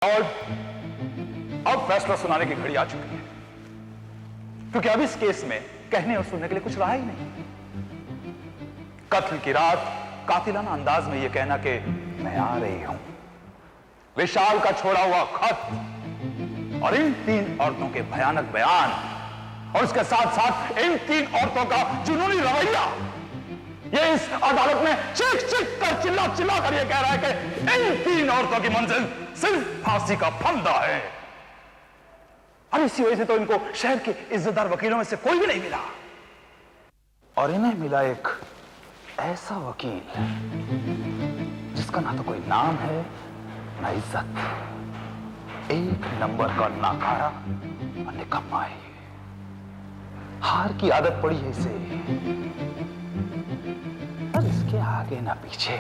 और अब फैसला सुनाने की घड़ी आ चुकी है, क्योंकि अब इस केस में कहने और सुनने के लिए कुछ रहा ही नहीं। कत्ल की रात कातिलाना अंदाज में यह कहना कि मैं आ रही हूं, विशाल का छोड़ा हुआ खत और इन तीन औरतों के भयानक बयान और उसके साथ साथ इन तीन औरतों का जुनूनी रवैया, ये इस अदालत में चीख चीख कर चिल्ला चिल्ला कर यह कह रहा है कि इन तीन औरतों की मंजिल सिर्फ फांसी का फंदा है। और इसी वजह से तो इनको शहर के इज्जतदार वकीलों में से कोई भी नहीं मिला, और इन्हें मिला एक ऐसा वकील जिसका ना तो कोई नाम है ना इज्जत, एक नंबर का नाकारा और निकम्मा है। हार की आदत पड़ी है इसे, और इसके आगे ना पीछे,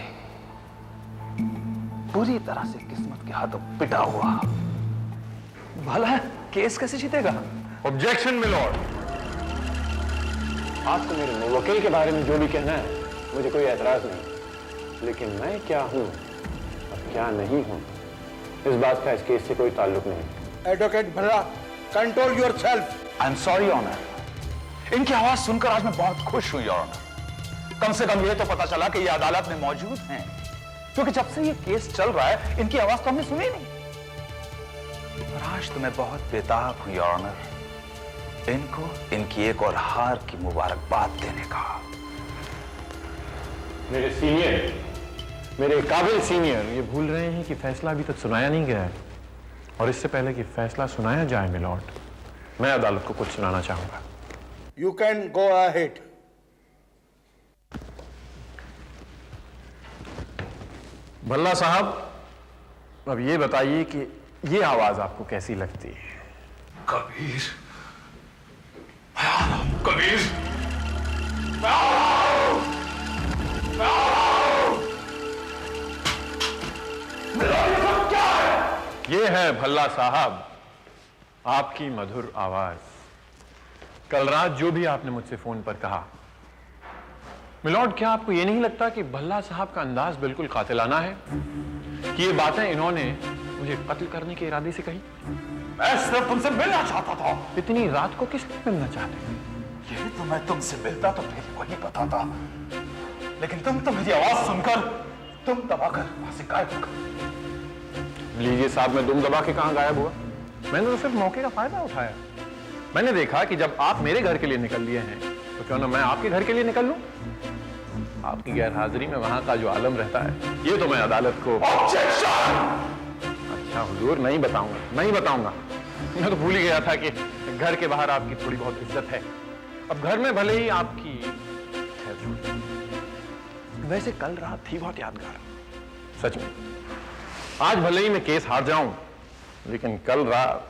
पूरी तरह से किस्मत के हाथों पिटा हुआ। भला केस कैसे जीतेगा? Objection milord. आपको मेरे वकील के बारे में जो भी कहना है मुझे कोई एतराज नहीं, लेकिन मैं क्या हूं और क्या नहीं हूं इस बात का इस केस से कोई ताल्लुक नहीं। Advocate Bhalla, control yourself. I am sorry honour, इनकी आवाज सुनकर आज मैं बहुत खुश हुई ऑनर। कम से कम ये तो पता चला कि ये अदालत में मौजूद हैं, क्योंकि जब से ये केस चल रहा है इनकी आवाज तो हमने सुनी नहीं। और आज तो मैं बहुत बेताब हुई ऑनर इनको इनकी एक और हार की मुबारकबाद देने का। मेरे सीनियर, मेरे काबिल सीनियर ये भूल रहे हैं कि फैसला अभी तक सुनाया नहीं गया है, और इससे पहले कि फैसला सुनाया जाए मिलॉर्ड, मैं अदालत को कुछ सुनाना चाहूंगा। You can go ahead. Bhalla साहब, अब ये बताइए कि ये आवाज आपको कैसी लगती है? कबीर, कबीर, ये है भल्ला साहब आपकी मधुर आवाज। कल रात जो भी आपने मुझसे फोन पर कहा, मिलॉर्ड, क्या आपको यह नहीं लगता कि भल्ला साहब का अंदाज बिल्कुल कातिलाना है कि ये बातें इन्होंने मुझे कत्ल करने के इरादे से कही? मैं सिर्फ तुमसे मिलना चाहता था। इतनी रात को किस लिए मिलना चाहते? ये तो मैं तुमसे मिलता तो मेरे को ही पता था, लेकिन तुम तो मेरी आवाज सुनकर तुम दबाकर वहां से गायब हो गए। लीजिए साहब, मैं दुम दबा के कहां गायब हुआ? मैंने तो सिर्फ मौके का फायदा उठाया। मैंने देखा कि जब आप मेरे घर के लिए निकल लिए हैं तो क्यों ना मैं आपके घर के लिए निकल लूं। आपकी गैर हाजिरी में वहां का जो आलम रहता है, ये तो मैं अदालत को। अच्छा हुजूर, नहीं बताऊंगा। मैं तो भूल ही गया था कि घर के बाहर आपकी थोड़ी बहुत इज्जत है। अब घर में भले ही आपकी, वैसे कल रात थी बहुत यादगार, सच में। आज भले ही मैं केस हार जाऊं, लेकिन कल रात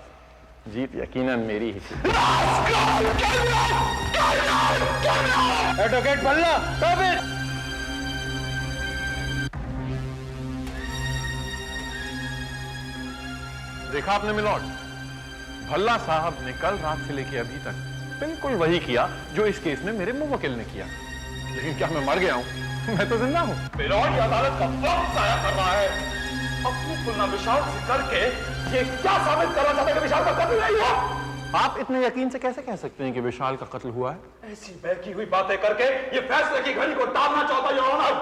जीत यकीनन मेरी ही थी। Advocate Bhalla, stop it! देखा आपने मिलॉर्ड, भल्ला साहब ने कल रात से लेकर अभी तक बिल्कुल वही किया जो इस केस में मेरे मुवक्किल ने किया। लेकिन क्या मैं मर गया हूं? मैं तो जिंदा हूं। मिलॉर्ड, ये अदालत का वक्त जाया कर रहा है। अपनी तुलना विशाल से करके ये क्या साबित करना चाहते हैं कि विशाल का कत्ल नहीं हुआ? आप इतने यकीन से कैसे कह सकते हैं कि विशाल का कत्ल हुआ है? ऐसी बहकी हुई बातें करके ये फैसले की घड़ी को टालना चाहता है योर ऑनर।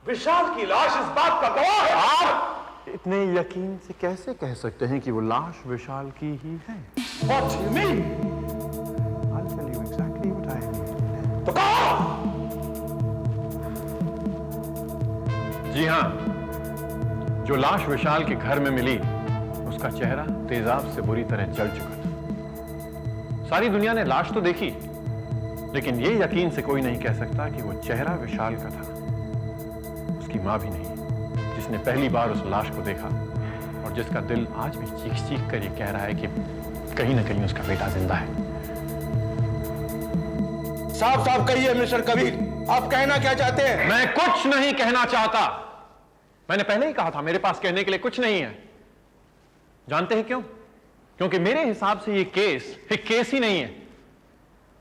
विशाल की लाश इस बात का गवाह है। आप इतने यकीन से कैसे कह सकते हैं कि वो लाश विशाल की ही है? What do you mean? I'll tell you exactly what I mean. तो कहो। जी हां, जो लाश विशाल के घर में मिली उसका चेहरा तेजाब से बुरी तरह जल चुका था। सारी दुनिया ने लाश तो देखी, लेकिन यह यकीन से कोई नहीं कह सकता कि वो चेहरा विशाल का था। उसकी मां भी नहीं, जिसने पहली बार उस लाश को देखा और जिसका दिल आज भी चीख चीख कर ये कह रहा है कि कहीं ना कहीं उसका बेटा जिंदा है। साफ साफ कहिए मिस्टर कबीर, आप कहना क्या चाहते हैं? मैं कुछ नहीं कहना चाहता। मैंने पहले ही कहा था, मेरे पास कहने के लिए कुछ नहीं है। जानते हैं क्यों? क्योंकि मेरे हिसाब से ये केस एक केस ही नहीं है।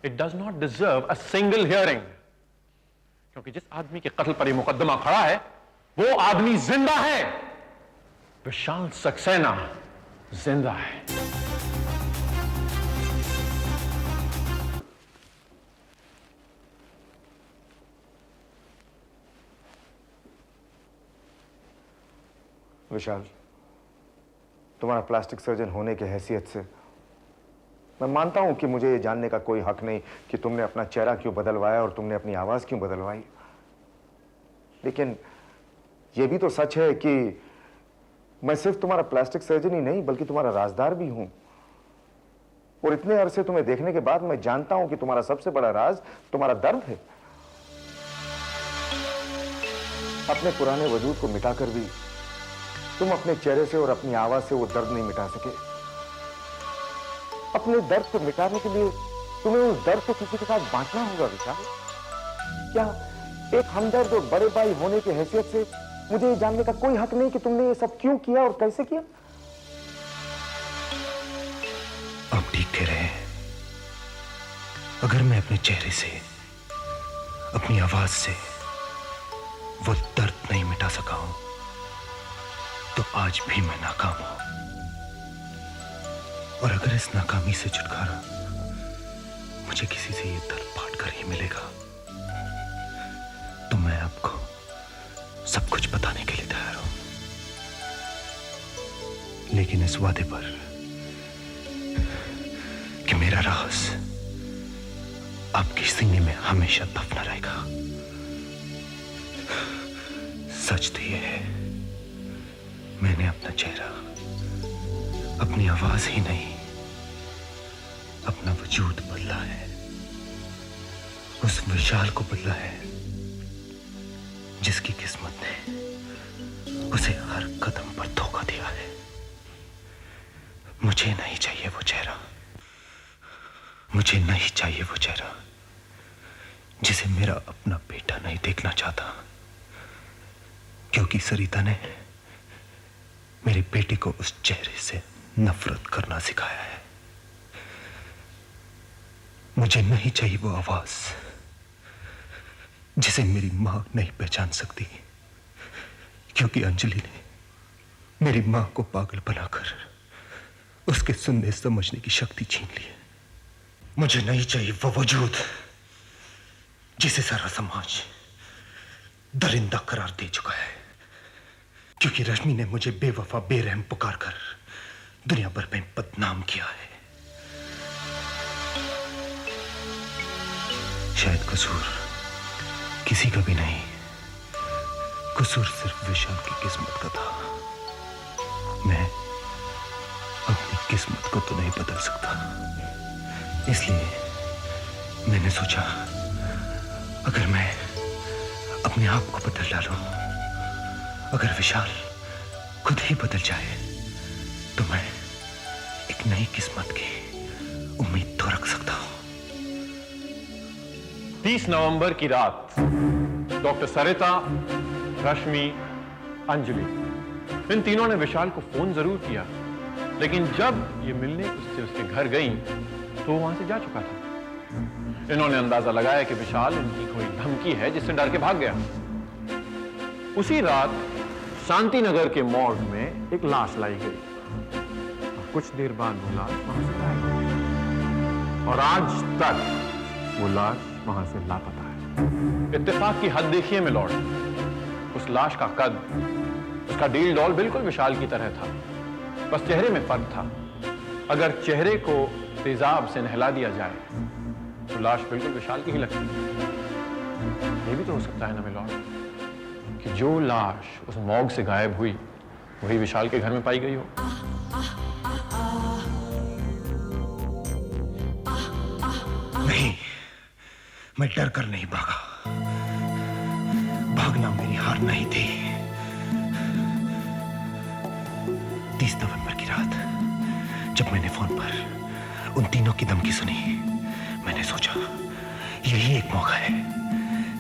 It does not deserve a single hearing. क्योंकि जिस आदमी के कत्ल पर यह मुकदमा खड़ा है वो आदमी जिंदा है। विशाल सक्सेना जिंदा है। विशाल, तुम्हारा प्लास्टिक सर्जन होने की हैसियत से मैं मानता हूं कि मुझे ये जानने का कोई हक नहीं कि तुमने अपना चेहरा क्यों बदलवाया और तुमने अपनी आवाज क्यों बदलवाई, लेकिन यह भी तो सच है कि मैं सिर्फ तुम्हारा प्लास्टिक सर्जन ही नहीं बल्कि तुम्हारा राजदार भी हूं। और इतने अरसे तुम्हें देखने के बाद मैं जानता हूं कि तुम्हारा सबसे बड़ा राज तुम्हारा दर्द है। अपने पुराने वजूद को मिटाकर भी तुम अपने चेहरे से और अपनी आवाज से वो दर्द नहीं मिटा सके। अपने दर्द को मिटाने के लिए तुम्हें उस दर्द को किसी के साथ बांटना होगा विशाल। क्या एक हमदर्द और बड़े भाई होने की हैसियत से मुझे ये जानने का कोई हक नहीं कि तुमने ये सब क्यों किया और कैसे किया? आप ठीक कह रहे हैं। अगर मैं अपने चेहरे से, अपनी आवाज से वो दर्द नहीं मिटा सका हूं तो आज भी मैं नाकाम हूं। और अगर इस नाकामी से छुटकारा मुझे किसी से ये दर्द बांट कर ही मिलेगा तो मैं आपको सब कुछ बताने के लिए तैयार हूं, लेकिन इस वादे पर कि मेरा राज आपके सीने में हमेशा दफना रहेगा। सच तो यह है, मैंने अपना चेहरा, अपनी आवाज ही नहीं, अपना वजूद बदला है। उस विशाल को बदला है जिसकी किस्मत ने उसे हर कदम पर धोखा दिया है। मुझे नहीं चाहिए वो चेहरा, मुझे नहीं चाहिए वो चेहरा जिसे मेरा अपना बेटा नहीं देखना चाहता, क्योंकि सरिता ने मेरे बेटे को उस चेहरे से नफरत करना सिखाया है। मुझे नहीं चाहिए वो आवाज जिसे मेरी मां नहीं पहचान सकती, क्योंकि अंजलि ने मेरी मां को पागल बनाकर उसके सुनने समझने की शक्ति छीन ली है। मुझे नहीं चाहिए वो वजूद जिसे सारा समाज दरिंदा करार दे चुका है, क्योंकि रश्मि ने मुझे बेवफा बेरहम पुकार कर दुनिया भर में बदनाम किया है। शायद कसूर किसी का भी नहीं, कसूर सिर्फ विशाल की किस्मत का था। मैं अपनी किस्मत को तो नहीं बदल सकता, इसलिए मैंने सोचा अगर मैं अपने आप को बदल डालूं, अगर विशाल खुद ही बदल जाए तो मैं एक नई किस्मत की उम्मीद तो रख सकता हूं। 30 नवंबर की रात डॉक्टर सरिता, रश्मि, अंजलि, इन तीनों ने विशाल को फोन जरूर किया, लेकिन जब ये मिलने उसके घर गई तो वो वहां से जा चुका था। इन्होंने अंदाजा लगाया कि विशाल इनकी कोई धमकी है जिससे डर के भाग गया। उसी रात शांति नगर के मॉर्ग में एक लाश लाई गई और कुछ देर बाद वो लाश वहां से गायब हो गई और आज तक वो लाश वहां से लापता है। इत्तेफाक की हद देखिए मिलॉर्ड, उस लाश का कद, उसका डील डॉल बिल्कुल विशाल की तरह था, बस चेहरे में फर्क था। अगर चेहरे को तेजाब से नहला दिया जाए तो लाश बिल्कुल विशाल की ही लगती है। ये भी तो हो सकता है ना मिलॉर्ड कि जो लाश उस मॉर्ग से गायब हुई वही विशाल के घर में पाई गई हो। नहीं, मैं डर कर नहीं भागा। भागना मेरी हार नहीं थी। 30 नवंबर की रात जब मैंने फोन पर उन तीनों की धमकी सुनी, मैंने सोचा यही एक मौका है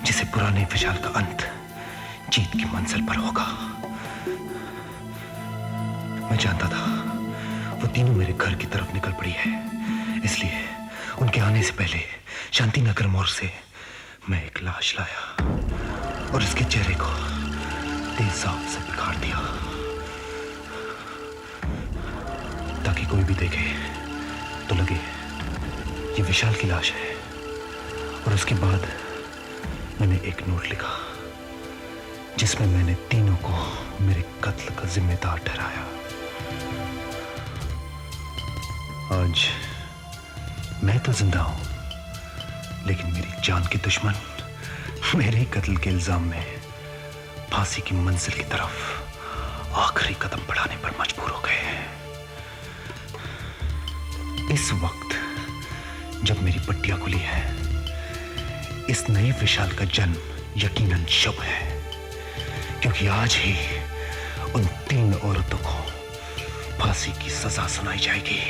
जिसे पुराने विशाल का अंत जीत की मंजिल पर होगा। मैं जानता था वो तीनों मेरे घर की तरफ निकल पड़ी है, इसलिए उनके आने से पहले शांति नगर मोड़ से मैं एक लाश लाया और इसके चेहरे को तेजाब से बिगाड़ दिया। ताकि कोई भी देखे तो लगे ये विशाल की लाश है। और उसके बाद मैंने एक नोट लिखा जिसमें मैंने तीनों को मेरे कत्ल का जिम्मेदार ठहराया। आज मैं तो जिंदा हूं, लेकिन मेरी जान के दुश्मन मेरे ही कत्ल के इल्जाम में फांसी की मंजिल की तरफ आखिरी कदम बढ़ाने पर मजबूर हो गए हैं। इस वक्त जब मेरी पट्टियां खुली है, इस नए विशाल का जन्म यकीनन शुभ है, क्योंकि आज ही उन 3 औरतों को फांसी की सजा सुनाई जाएगी।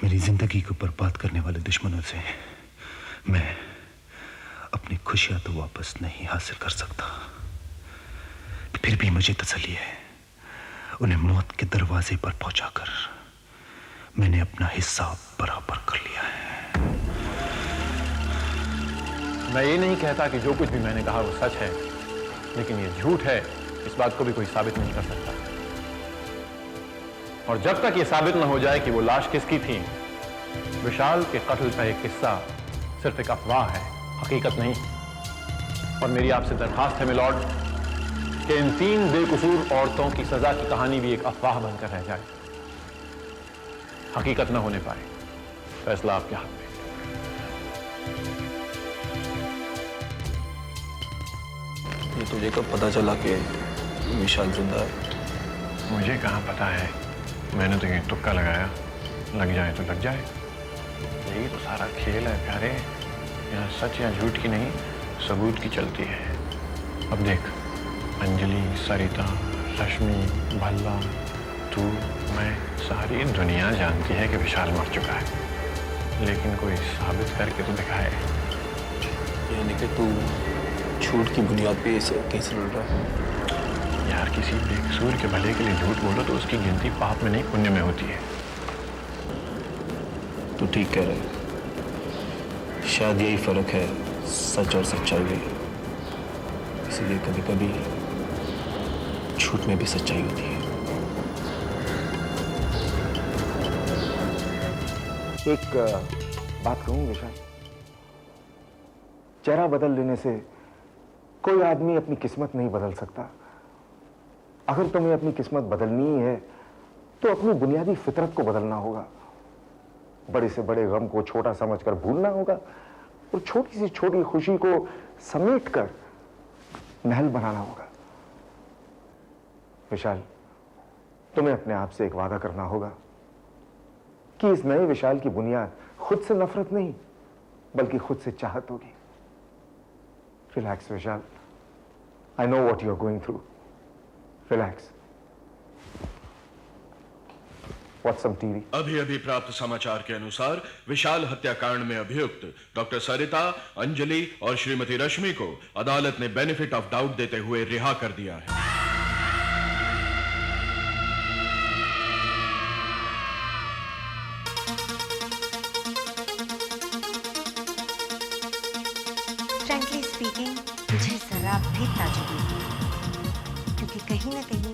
मेरी जिंदगी को बर्बाद करने वाले दुश्मनों से मैं अपनी खुशियां तो वापस नहीं हासिल कर सकता, फिर भी मुझे तसल्ली है, उन्हें मौत के दरवाजे पर पहुंचाकर मैंने अपना हिसाब बराबर कर लिया है। मैं ये नहीं कहता कि जो कुछ भी मैंने कहा वो सच है, लेकिन ये झूठ है, इस बात को भी कोई साबित नहीं कर सकता। और जब तक ये साबित न हो जाए कि वो लाश किसकी थी, विशाल के कत्ल का एक किस्सा सिर्फ एक अफवाह है, हकीकत नहीं। और मेरी आपसे दरखास्त है मिलॉर्ड कि इन 3 बेकसूर औरतों की सजा की कहानी भी एक अफवाह बनकर रह जाए, हकीकत न होने पाए। फैसला आपके हाथ में। ये तुझे कब पता चला कि विशाल जिंदा है? मुझे कहां पता है, मैंने तो ये तुक्का लगाया, लग जाए तो लग जाए। यही तो सारा खेल है प्यारे, यहाँ सच या झूठ की नहीं, सबूत की चलती है। अब देख, अंजलि, सरिता, रश्मि, भल्ला, तू, मैं, सारी दुनिया जानती है कि विशाल मर चुका है, लेकिन कोई साबित करके तो दिखाए। यानी कि तू झूठ की बुनियाद पे इसे कैसे लड़ रहा है? यार, किसी बेकसूर के भले के लिए झूठ बोलो तो उसकी गिनती पाप में नहीं पुण्य में होती है। तू ठीक कह रहा है, शायद यही फर्क है सच और सच्चाई में। इसलिए कभी कभी झूठ में भी सच्चाई होती है। एक बात कहूं विशाल, चेहरा बदल लेने से कोई आदमी अपनी किस्मत नहीं बदल सकता। अगर तुम्हें अपनी किस्मत बदलनी ही है तो अपनी बुनियादी फितरत को बदलना होगा। बड़े से बड़े गम को छोटा समझकर भूलना होगा और छोटी सी छोटी खुशी को समेटकर महल बनाना होगा। विशाल, तुम्हें अपने आप से एक वादा करना होगा कि इस नए विशाल की बुनियाद खुद से नफरत नहीं बल्कि खुद से चाहत होगी। Relax Vishal, I know what you are going through. Relax. Watch some TV. अभी अभी प्राप्त समाचार के अनुसार विशाल हत्याकांड में अभियुक्त डॉक्टर सरिता, अंजलि और श्रीमती रश्मि को अदालत ने बेनिफिट ऑफ डाउट देते हुए रिहा कर दिया है। फ्रैंकली स्पीकिंग, मुझे जरा भी ताज्जुब नहीं, क्योंकि कहीं ना कहीं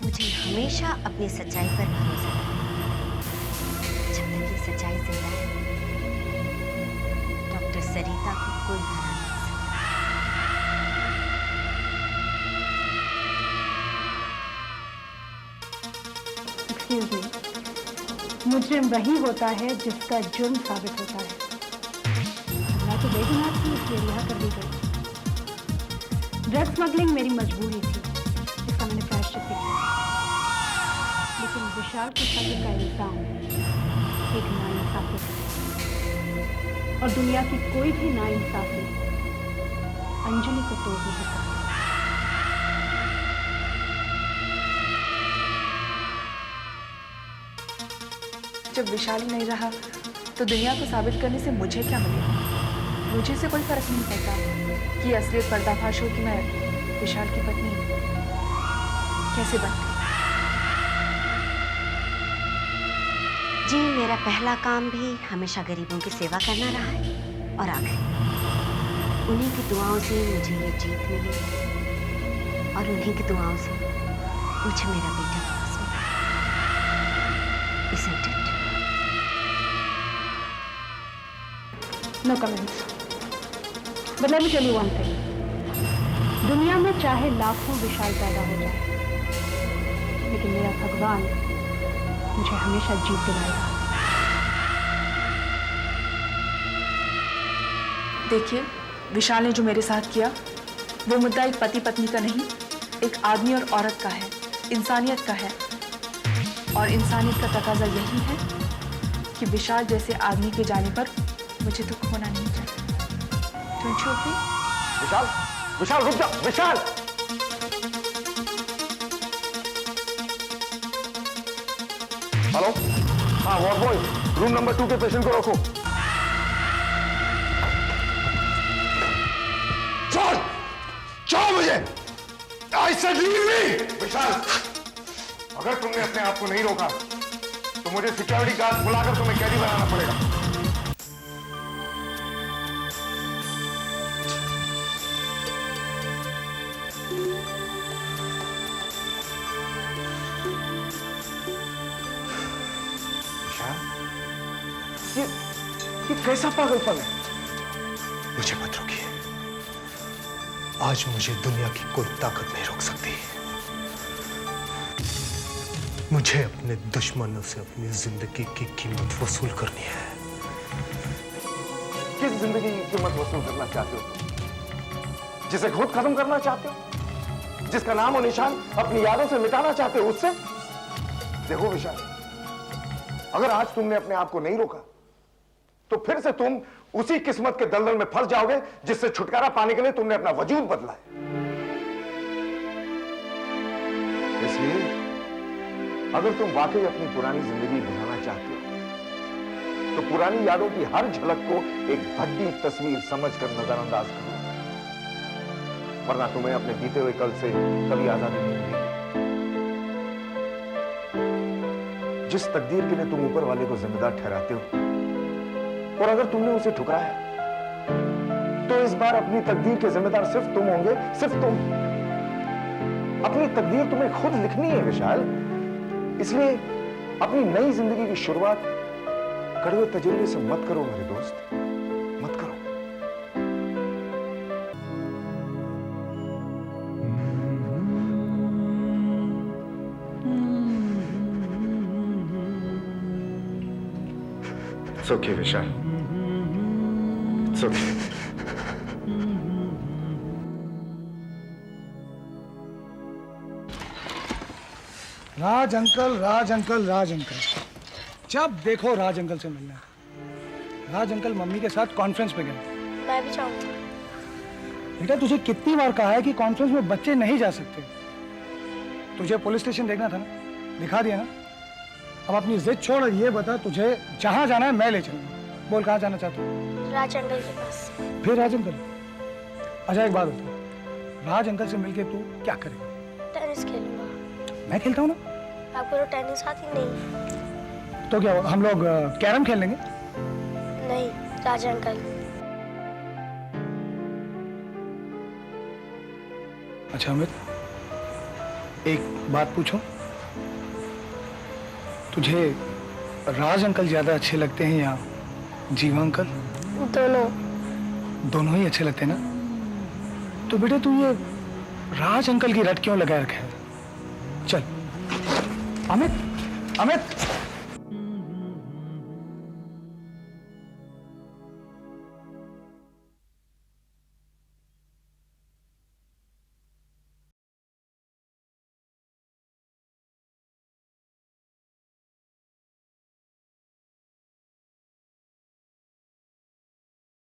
मुझे हमेशा अपनी सच्चाई पर भरोसा है। जब तक ये सच्चाई जिंदा है, डॉक्टर सरिता को कोई हरा नहीं सकता। एक्सक्यूज मी, मुजरिम वही होता है जिसका जुर्म साबित होता है। मैं तो बेगुनाह थी, इसलिए रिहा कर दी गई। ड्रग स्मगलिंग मेरी मजबूरी थी, इसका मैंने प्रायश्चित भी किया। लेकिन विशाल के कत्ल का इल्जाम एक नाइंसाफी है, और दुनिया की कोई भी नाइंसाफी अंजलि को तोड़ नहीं सकती। जब विशाल ही नहीं रहा तो दुनिया को साबित करने से मुझे क्या मिलेगा? मुझे से कोई फर्क नहीं पड़ता कि असलियत पर्दाफाश हो कि मैं विशाल की पत्नी कैसे बन गई। जी, मेरा पहला काम भी हमेशा गरीबों की सेवा करना रहा है, और आखिर उन्हीं की दुआओं से मुझे ये जीत मिली, और उन्हीं की दुआओं से मुझे मेरा बेटा वापस मिला। Isn't it? No comments. But let me tell you one thing, दुनिया में चाहे लाखों विशाल पैदा हो जाए, लेकिन मेरा भगवान मुझे हमेशा जीत दिलाएगा। देखिए, विशाल ने जो मेरे साथ किया वो मुद्दा एक पति पत्नी का नहीं, एक आदमी और औरत का है, इंसानियत का है। और इंसानियत का तकाजा यही है कि विशाल जैसे आदमी के जाने पर मुझे दुख होना नहीं चाहिए। Don't you agree? विशाल, विशाल रुक जा, विशाल। हेलो, हाँ वार्ड बॉय, रूम नंबर 2 के पेशेंट को रखो। छोड़ छोड़ मुझे। I said leave me. विशाल, अगर तुमने अपने आप को नहीं रोका तो मुझे सिक्योरिटी गार्ड बुलाकर तुम्हें कैदी बनाना पड़ेगा। विशाल, ये कैसा पागलपन है? मुझे मत रोकिए। आज मुझे दुनिया की कोई ताकत नहीं रोक सकती। मुझे अपने दुश्मनों से अपनी जिंदगी की कीमत वसूल करनी है। किस जिंदगी की कीमत वसूल करना चाहते हो? जिसे खुद खत्म करना चाहते हो? जिसका नाम और निशान अपनी यादों से मिटाना चाहते हो, उससे? देखो विशाल, अगर आज तुमने अपने आप को नहीं रोका तो फिर से तुम उसी किस्मत के दलदल में फंस जाओगे जिससे छुटकारा पाने के लिए तुमने अपना वजूद बदला है। इसलिए अगर तुम वाकई अपनी पुरानी जिंदगी बनाना चाहते हो तो पुरानी यादों की हर झलक को एक भद्दी तस्वीर समझकर नजरअंदाज करो, वरना तुम्हें अपने बीते हुए कल से कभी आजादी नहीं मिलेगी। जिस तकदीर के लिए तुम ऊपर वाले को जिम्मेदार ठहराते हो, और अगर तुमने उसे ठुकराया तो इस बार अपनी तकदीर के जिम्मेदार सिर्फ तुम होंगे, सिर्फ तुम। अपनी तकदीर तुम्हें खुद लिखनी है विशाल। इसलिए अपनी नई जिंदगी की शुरुआत कड़वे तजुर्बे से मत करो मेरे दोस्त, मत करो। It's okay, Vishal. It's okay. Raj uncle, Raj uncle, Raj uncle, जब देखो राज अंकल से मिलना है। राज अंकल मम्मी के साथ कॉन्फ्रेंस पे गए। मैं भी जाऊंगा। बेटा तुझे कितनी बार कहा है कि कॉन्फ्रेंस में बच्चे नहीं जा सकते। तुझे पुलिस स्टेशन देखना था ना, दिखा दिया ना। अब अपनी जिद छोड़ और ये बता, तुझे जहां जाना है मैं ले चलूंगा। बोल कहां जाना चाहते हो? राज अंकल के पास। फिर राज अंकल? अच्छा एक बात बता, राज अंकल से मिलके तू क्या करेगा? टेनिस खेलूंगा। मैं खेलता हूँ ना। आपको तो टेनिस आती नहीं। तो क्या हम लोग कैरम खेल लेंगे? नहीं राज अंकल। अच्छा अमित, एक बात पूछूं? तुझे राज अंकल ज्यादा अच्छे लगते हैं या जीवा अंकल? दोनों। दोनों ही अच्छे लगते हैं ना? तो बेटे तू ये राज अंकल की रट क्यों लगाए रखा है? चल अमित, अमित